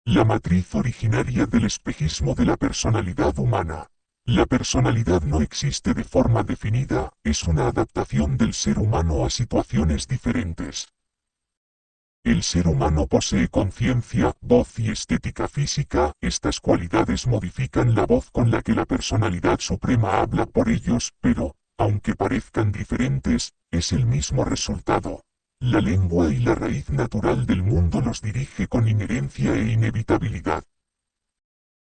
La matriz originaria del espejismo de la personalidad humana. La personalidad no existe de forma definida, es una adaptación del ser humano a situaciones diferentes. El ser humano posee conciencia, voz y estética física, estas cualidades modifican la voz con la que la personalidad suprema habla por ellos, pero, aunque parezcan diferentes, es el mismo resultado. La lengua y la raíz natural del mundo los dirige con inherencia e inevitabilidad.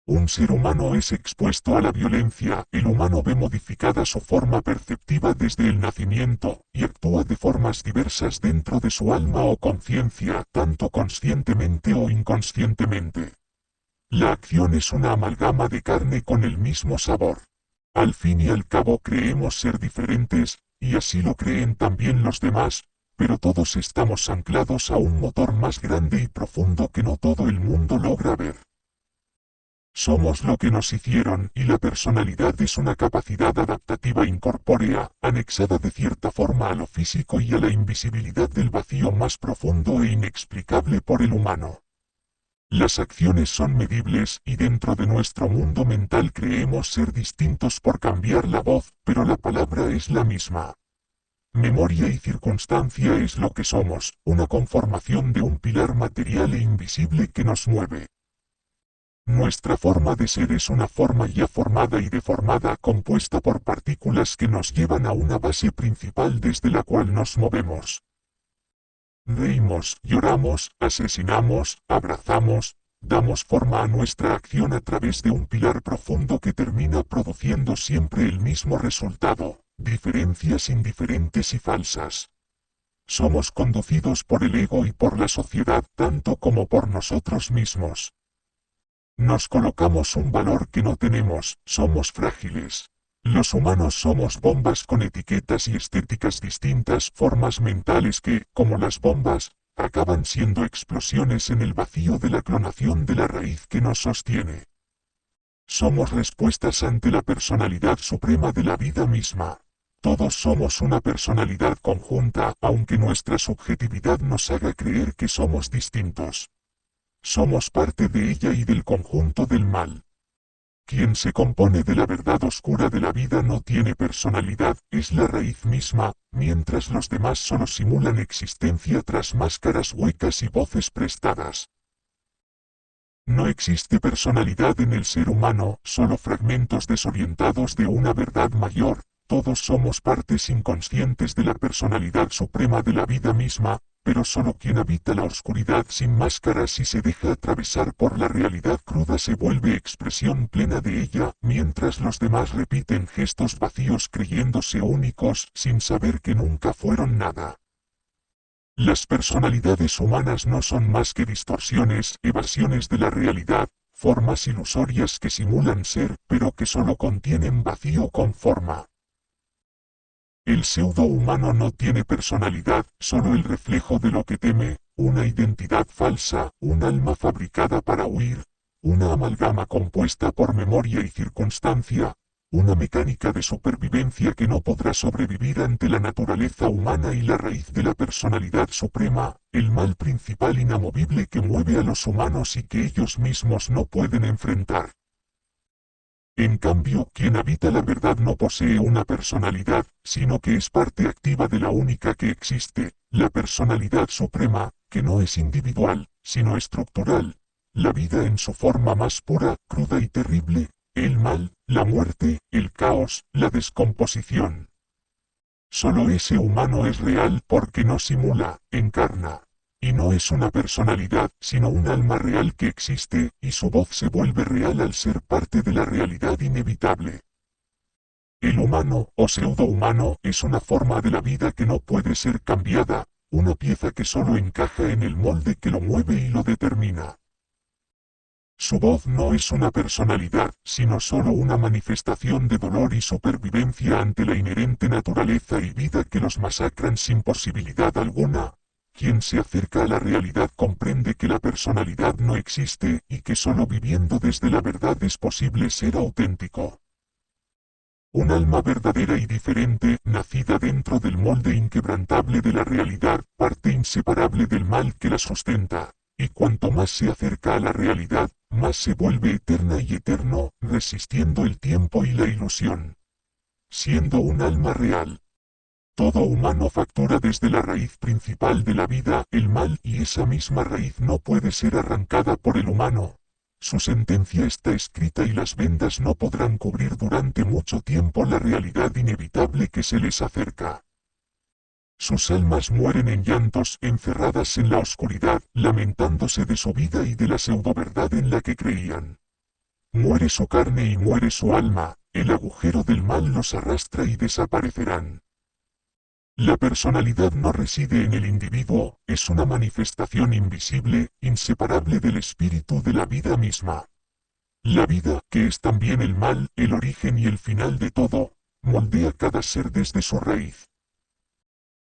Un ser humano es expuesto a la violencia, el humano ve modificada su forma perceptiva desde el nacimiento, y actúa de formas diversas dentro de su alma o conciencia, tanto conscientemente o inconscientemente. La acción es una amalgama de carne con el mismo sabor. Al fin y al cabo creemos ser diferentes, y así lo creen también los demás, pero todos estamos anclados a un motor más grande y profundo que no todo el mundo logra ver. Somos lo que nos hicieron, y la personalidad es una capacidad adaptativa incorpórea, anexada de cierta forma a lo físico y a la invisibilidad del vacío más profundo e inexplicable por el humano. Las acciones son medibles, y dentro de nuestro mundo mental creemos ser distintos por cambiar la voz, pero la palabra es la misma. Memoria y circunstancia es lo que somos, una conformación de un pilar material e invisible que nos mueve. Nuestra forma de ser es una forma ya formada y deformada compuesta por partículas que nos llevan a una base principal desde la cual nos movemos. Reímos, lloramos, asesinamos, abrazamos, damos forma a nuestra acción a través de un pilar profundo que termina produciendo siempre el mismo resultado, diferencias indiferentes y falsas. Somos conducidos por el ego y por la sociedad tanto como por nosotros mismos. Nos colocamos un valor que no tenemos, somos frágiles. Los humanos somos bombas con etiquetas y estéticas distintas, formas mentales que, como las bombas, acaban siendo explosiones en el vacío de la clonación de la raíz que nos sostiene. Somos respuestas ante la personalidad suprema de la vida misma. Todos somos una personalidad conjunta, aunque nuestra subjetividad nos haga creer que somos distintos. Somos parte de ella y del conjunto del mal. Quien se compone de la verdad oscura de la vida no tiene personalidad, es la raíz misma, mientras los demás solo simulan existencia tras máscaras huecas y voces prestadas. No existe personalidad en el ser humano, solo fragmentos desorientados de una verdad mayor. Todos somos partes inconscientes de la personalidad suprema de la vida misma, pero solo quien habita la oscuridad sin máscaras y se deja atravesar por la realidad cruda se vuelve expresión plena de ella, mientras los demás repiten gestos vacíos creyéndose únicos, sin saber que nunca fueron nada. Las personalidades humanas no son más que distorsiones, evasiones de la realidad, formas ilusorias que simulan ser, pero que solo contienen vacío con forma. El pseudo-humano no tiene personalidad, solo el reflejo de lo que teme, una identidad falsa, un alma fabricada para huir, una amalgama compuesta por memoria y circunstancia, una mecánica de supervivencia que no podrá sobrevivir ante la naturaleza humana y la raíz de la personalidad suprema, el mal principal inamovible que mueve a los humanos y que ellos mismos no pueden enfrentar. En cambio, quien habita la verdad no posee una personalidad, sino que es parte activa de la única que existe, la personalidad suprema, que no es individual, sino estructural. La vida en su forma más pura, cruda y terrible, el mal, la muerte, el caos, la descomposición. Solo ese humano es real porque no simula, encarna. Y no es una personalidad, sino un alma real que existe, y su voz se vuelve real al ser parte de la realidad inevitable. El humano, o pseudo-humano, es una forma de la vida que no puede ser cambiada, una pieza que solo encaja en el molde que lo mueve y lo determina. Su voz no es una personalidad, sino solo una manifestación de dolor y supervivencia ante la inherente naturaleza y vida que los masacran sin posibilidad alguna. Quien se acerca a la realidad comprende que la personalidad no existe y que solo viviendo desde la verdad es posible ser auténtico. Un alma verdadera y diferente, nacida dentro del molde inquebrantable de la realidad, parte inseparable del mal que la sustenta. y cuanto más se acerca a la realidad, más se vuelve eterna y eterno, resistiendo el tiempo y la ilusión. Siendo un alma real. Todo humano factura desde la raíz principal de la vida, el mal, y esa misma raíz no puede ser arrancada por el humano. Su sentencia está escrita y las vendas no podrán cubrir durante mucho tiempo la realidad inevitable que se les acerca. Sus almas mueren en llantos, encerradas en la oscuridad, lamentándose de su vida y de la pseudoverdad en la que creían. Muere su carne y muere su alma, el agujero del mal los arrastra y desaparecerán. La personalidad no reside en el individuo, es una manifestación invisible, inseparable del espíritu de la vida misma. La vida, que es también el mal, el origen y el final de todo, moldea cada ser desde su raíz.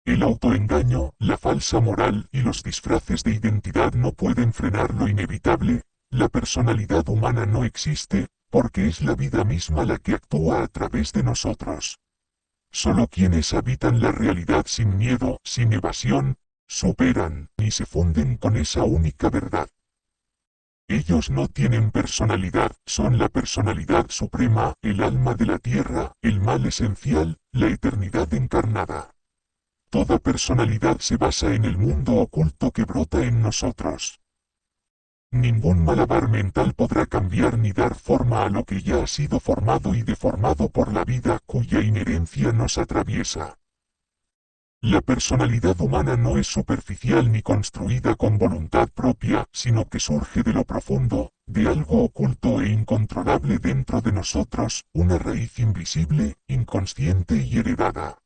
El autoengaño, la falsa moral y los disfraces de identidad no pueden frenar lo inevitable. La personalidad humana no existe, porque es la vida misma la que actúa a través de nosotros. Solo quienes habitan la realidad sin miedo, sin evasión, superan y se funden con esa única verdad. Ellos no tienen personalidad, son la personalidad suprema, el alma de la tierra, el mal esencial, la eternidad encarnada. Toda personalidad se basa en el mundo oculto que brota en nosotros. Ningún malabar mental podrá cambiar ni dar forma a lo que ya ha sido formado y deformado por la vida cuya inherencia nos atraviesa. La personalidad humana no es superficial ni construida con voluntad propia, sino que surge de lo profundo, de algo oculto e incontrolable dentro de nosotros, una raíz invisible, inconsciente y heredada.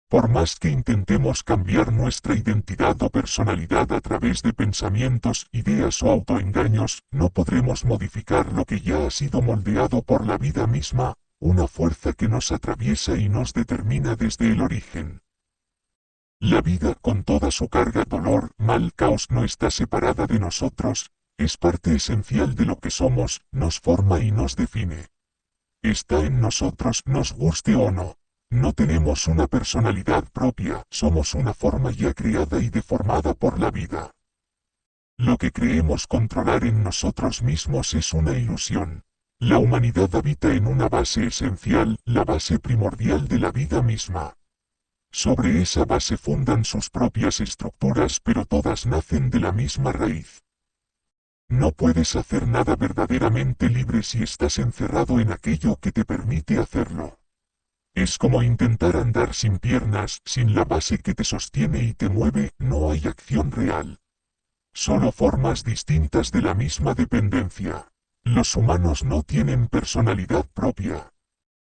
Por más que intentemos cambiar nuestra identidad o personalidad a través de pensamientos, ideas o autoengaños, no podremos modificar lo que ya ha sido moldeado por la vida misma, una fuerza que nos atraviesa y nos determina desde el origen. La vida, con toda su carga, dolor, mal, caos, no está separada de nosotros, es parte esencial de lo que somos, nos forma y nos define. Está en nosotros, nos guste o no. No tenemos una personalidad propia, somos una forma ya creada y deformada por la vida. Lo que creemos controlar en nosotros mismos es una ilusión. La humanidad habita en una base esencial, la base primordial de la vida misma. Sobre esa base fundan sus propias estructuras, pero todas nacen de la misma raíz. No puedes hacer nada verdaderamente libre si estás encerrado en aquello que te permite hacerlo. Es como intentar andar sin piernas, sin la base que te sostiene y te mueve, no hay acción real. Solo formas distintas de la misma dependencia. Los humanos no tienen personalidad propia.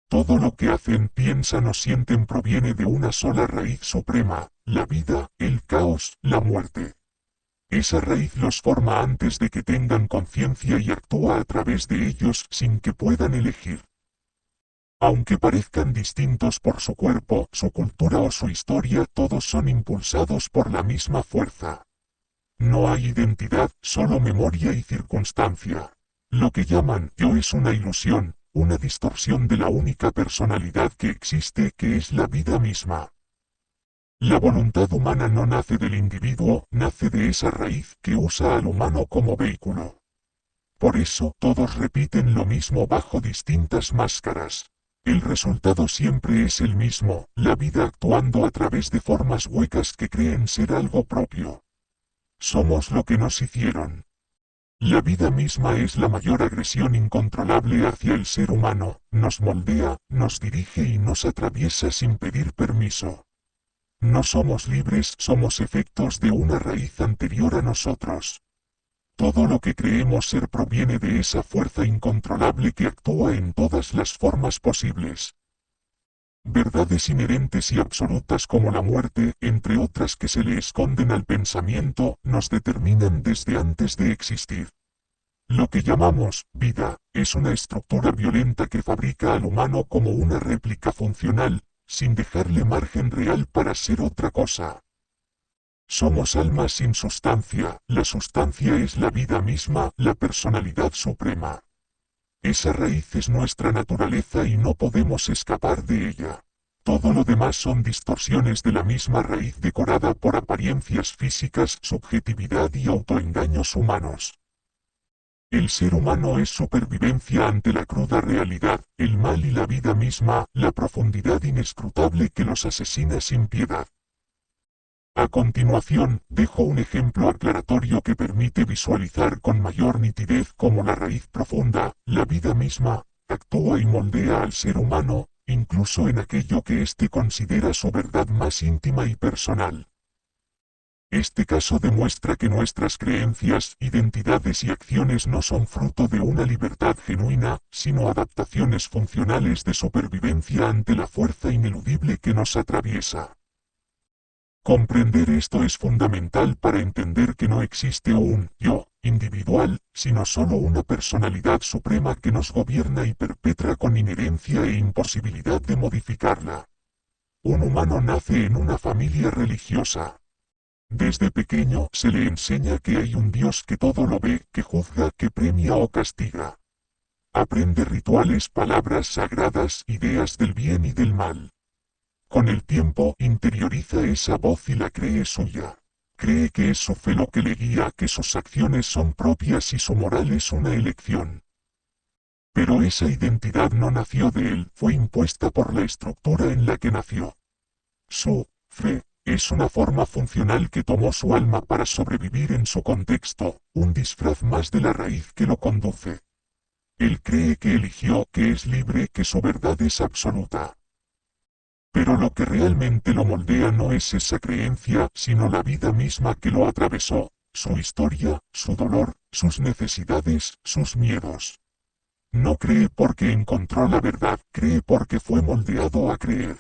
Todo lo que hacen, piensan o sienten proviene de una sola raíz suprema, la vida, el caos, la muerte. Esa raíz los forma antes de que tengan conciencia y actúa a través de ellos sin que puedan elegir. Aunque parezcan distintos por su cuerpo, su cultura o su historia, todos son impulsados por la misma fuerza. No hay identidad, solo memoria y circunstancia. Lo que llaman yo es una ilusión, una distorsión de la única personalidad que existe, que es la vida misma. La voluntad humana no nace del individuo, nace de esa raíz que usa al humano como vehículo. Por eso, todos repiten lo mismo bajo distintas máscaras. El resultado siempre es el mismo, la vida actuando a través de formas huecas que creen ser algo propio. Somos lo que nos hicieron. La vida misma es la mayor agresión incontrolable hacia el ser humano, nos moldea, nos dirige y nos atraviesa sin pedir permiso. No somos libres, somos efectos de una raíz anterior a nosotros. Todo lo que creemos ser proviene de esa fuerza incontrolable que actúa en todas las formas posibles. Verdades inherentes y absolutas como la muerte, entre otras que se le esconden al pensamiento, nos determinan desde antes de existir. Lo que llamamos vida es una estructura violenta que fabrica al humano como una réplica funcional, sin dejarle margen real para ser otra cosa. Somos almas sin sustancia, la sustancia es la vida misma, la personalidad suprema. Esa raíz es nuestra naturaleza y no podemos escapar de ella. Todo lo demás son distorsiones de la misma raíz decorada por apariencias físicas, subjetividad y autoengaños humanos. El ser humano es supervivencia ante la cruda realidad, el mal y la vida misma, la profundidad inescrutable que los asesina sin piedad. A continuación, dejo un ejemplo aclaratorio que permite visualizar con mayor nitidez cómo la raíz profunda, la vida misma, actúa y moldea al ser humano, incluso en aquello que éste considera su verdad más íntima y personal. Este caso demuestra que nuestras creencias, identidades y acciones no son fruto de una libertad genuina, sino adaptaciones funcionales de supervivencia ante la fuerza ineludible que nos atraviesa. Comprender esto es fundamental para entender que no existe un yo individual, sino solo una personalidad suprema que nos gobierna y perpetra con inherencia e imposibilidad de modificarla. Un humano nace en una familia religiosa. Desde pequeño se le enseña que hay un Dios que todo lo ve, que juzga, que premia o castiga. Aprende rituales, palabras sagradas, ideas del bien y del mal. Con el tiempo interioriza esa voz y la cree suya. Cree que es su fe lo que le guía, que sus acciones son propias y su moral es una elección. Pero esa identidad no nació de él, fue impuesta por la estructura en la que nació. Su fe es una forma funcional que tomó su alma para sobrevivir en su contexto, un disfraz más de la raíz que lo conduce. Él cree que eligió, que es libre, que su verdad es absoluta. Pero lo que realmente lo moldea no es esa creencia, sino la vida misma que lo atravesó, su historia, su dolor, sus necesidades, sus miedos. No cree porque encontró la verdad, cree porque fue moldeado a creer.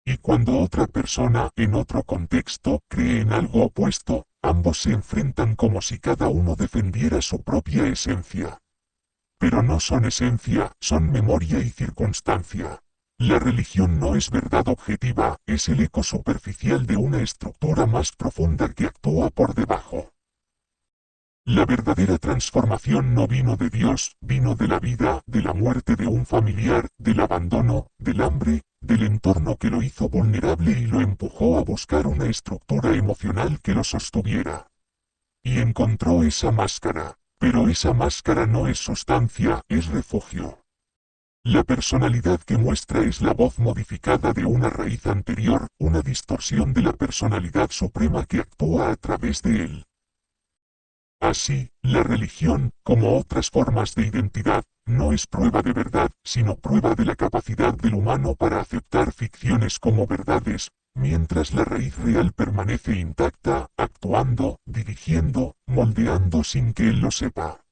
Y cuando otra persona, en otro contexto, cree en algo opuesto, ambos se enfrentan como si cada uno defendiera su propia esencia. Pero no son esencia, son memoria y circunstancia. La religión no es verdad objetiva, es el eco superficial de una estructura más profunda que actúa por debajo. La verdadera transformación no vino de Dios, vino de la vida, de la muerte de un familiar, del abandono, del hambre, del entorno que lo hizo vulnerable y lo empujó a buscar una estructura emocional que lo sostuviera. Y encontró esa máscara, pero esa máscara no es sustancia, es refugio. La personalidad que muestra es la voz modificada de una raíz anterior, una distorsión de la personalidad suprema que actúa a través de él. Así, la religión, como otras formas de identidad, no es prueba de verdad, sino prueba de la capacidad del humano para aceptar ficciones como verdades, mientras la raíz real permanece intacta, actuando, dirigiendo, moldeando sin que él lo sepa.